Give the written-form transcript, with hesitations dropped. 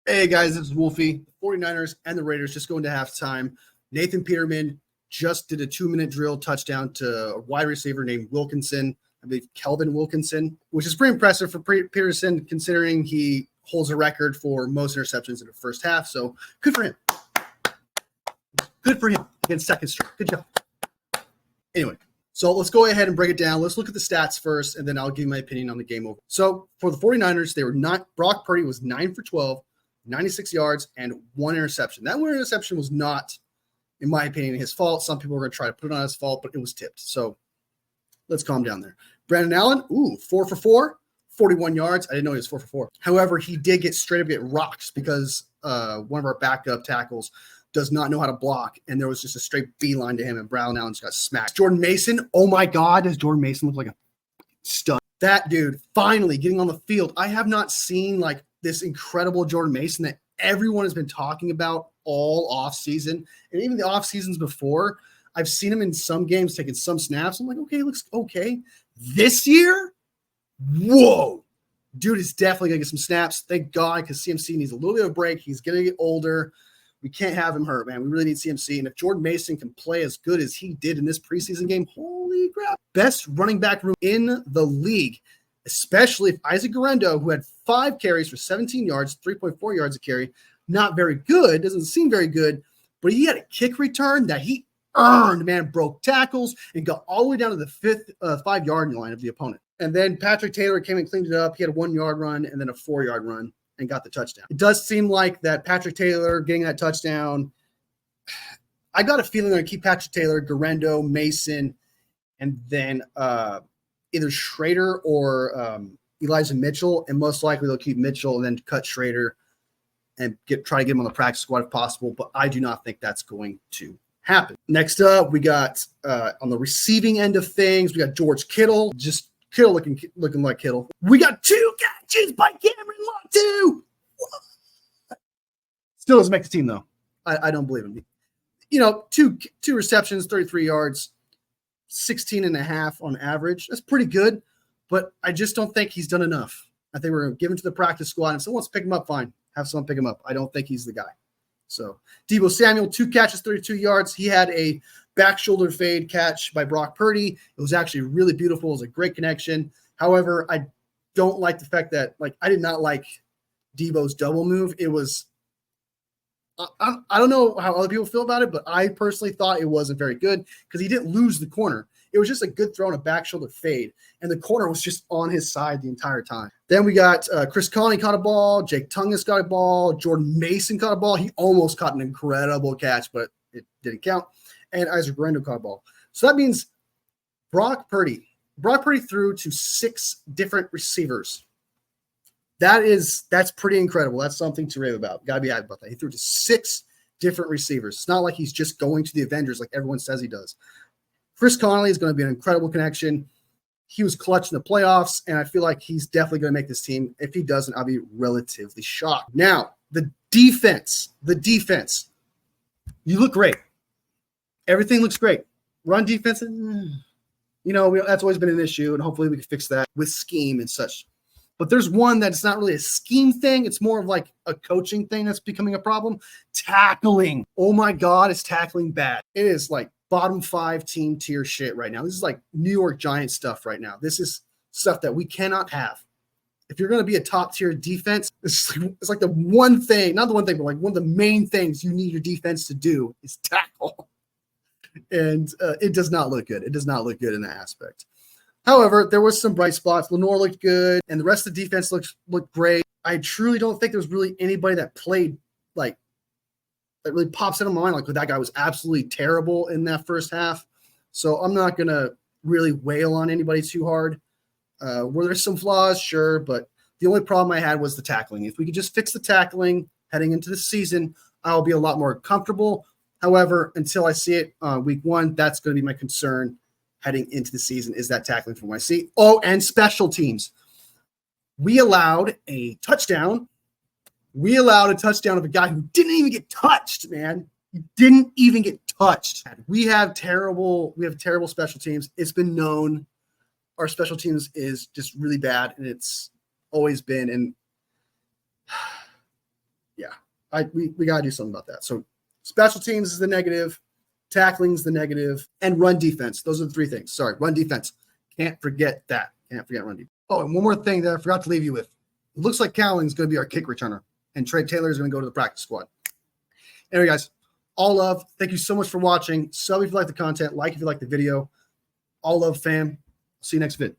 Hey guys, this is Wolfie. The 49ers and the Raiders just going to halftime. Nathan Peterman just did a 2-minute drill touchdown to a wide receiver named Wilkinson, I believe Kelvin Wilkinson, which is pretty impressive for Peterson considering he holds a record for most interceptions in the first half. So good for him. Good for him against second string. Good job. Anyway, so let's go ahead and break it down. Let's look at the stats first, and then I'll give you my opinion on the game over. So for the 49ers, they were not. Brock Purdy was 9 for 12. 96 yards and 1 interception. That 1 interception was not, in my opinion, his fault. Some people were going to try to put it on his fault, but it was tipped. So let's calm down there. Brandon Allen, 4 for 4, 41 yards. I didn't know he was 4 for 4. However, he did get rocked because one of our backup tackles does not know how to block, and there was just a straight beeline to him, and Brandon Allen just got smacked. Jordan Mason, oh my God, does Jordan Mason look like a stud? That dude finally getting on the field. I have not seen like this incredible Jordan Mason that everyone has been talking about all offseason, and even the off seasons before. I've seen him in some games taking some snaps. I'm like, okay, looks okay. This year, whoa, dude is definitely gonna get some snaps. Thank God, because CMC needs a little bit of a break. He's gonna get older. We can't have him hurt, man. We really need CMC. And if Jordan Mason can play as good as he did in this preseason game, holy crap. Best running back room in the league, especially if Isaac Guerendo, who had 5 carries for 17 yards, 3.4 yards a carry, not very good, doesn't seem very good, but he had a kick return that he earned, man, broke tackles and got all the way down to the 5-yard line of the opponent. And then Patrick Taylor came and cleaned it up. He had a 1-yard run and then a 4-yard run and got the touchdown. It does seem like that Patrick Taylor getting that touchdown, I got a feeling they're going to keep Patrick Taylor, Guerendo, Mason, and then either Schrader or Elijah Mitchell, and most likely they'll keep Mitchell and then cut Schrader and try to get him on the practice squad if possible, but I do not think that's going to happen. Next up, we got on the receiving end of things, we got George Kittle, just Kittle looking like Kittle. We got 2 catches by Cameron Latu. Still doesn't make the team, though. I don't believe him. You know, two receptions, 33 yards, 16.5 on average. That's pretty good, but I just don't think he's done enough. I think we're going to give him to the practice squad. If someone wants to pick him up, fine. Have someone pick him up. I don't think he's the guy. So Deebo Samuel, 2 catches, 32 yards. He had a back shoulder fade catch by Brock Purdy. It was actually really beautiful. It was a great connection. However, I don't like the fact that, I did not like Deebo's double move. It was, I don't know how other people feel about it, but I personally thought it wasn't very good because he didn't lose the corner. It was just a good throw and a back shoulder fade, and the corner was just on his side the entire time. Then we got Chris Conley caught a ball, Jake Tungus got a ball, Jordan Mason caught a ball. He almost caught an incredible catch, but it didn't count. And Isaac Guerendo caught a ball. So that means Brock Purdy threw to 6 different receivers. That's pretty incredible. That's something to rave about. Gotta be happy about that. He threw to 6 different receivers. It's not like he's just going to the Avengers like everyone says he does. Chris Conley is going to be an incredible connection. He was clutch in the playoffs, and I feel like he's definitely going to make this team. If he doesn't, I'll be relatively shocked. Now, the defense. You look great. Everything looks great. Run defense, that's always been an issue, and hopefully we can fix that with scheme and such. But there's one that's not really a scheme thing. It's more of like a coaching thing that's becoming a problem. Tackling. Oh my God, is tackling bad. It is like bottom 5 team tier shit right now. This is like New York Giants stuff right now. This is stuff that we cannot have. If you're going to be a top tier defense, it's like the one thing, not the one thing, but like one of the main things you need your defense to do is tackle. And it does not look good. It does not look good in that aspect. However, there was some bright spots. Lenore looked good, and the rest of the defense looked great. I truly don't think there's really anybody that played that really pops into my mind. Like, that guy was absolutely terrible in that first half. So I'm not going to really wail on anybody too hard. Were there some flaws? Sure, but the only problem I had was the tackling. If we could just fix the tackling heading into the season, I'll be a lot more comfortable. However, until I see it week 1, that's going to be my concern heading into the season, is that tackling from what I see. Oh, and special teams. We allowed a touchdown. Of a guy who didn't even get touched, man. He didn't even get touched. We have terrible special teams. It's been known our special teams is just really bad, and it's always been. And yeah, We got to do something about that. So special teams is the negative, tackling is the negative, and run defense. Those are the three things. Sorry, run defense. Can't forget that. Can't forget run defense. Oh, and one more thing that I forgot to leave you with. It looks like Cowling's going to be our kick returner, and Trey Taylor is going to go to the practice squad. Anyway, guys, all love. Thank you so much for watching. Sub if you like the content, like if you like the video. All love, fam. See you next vid.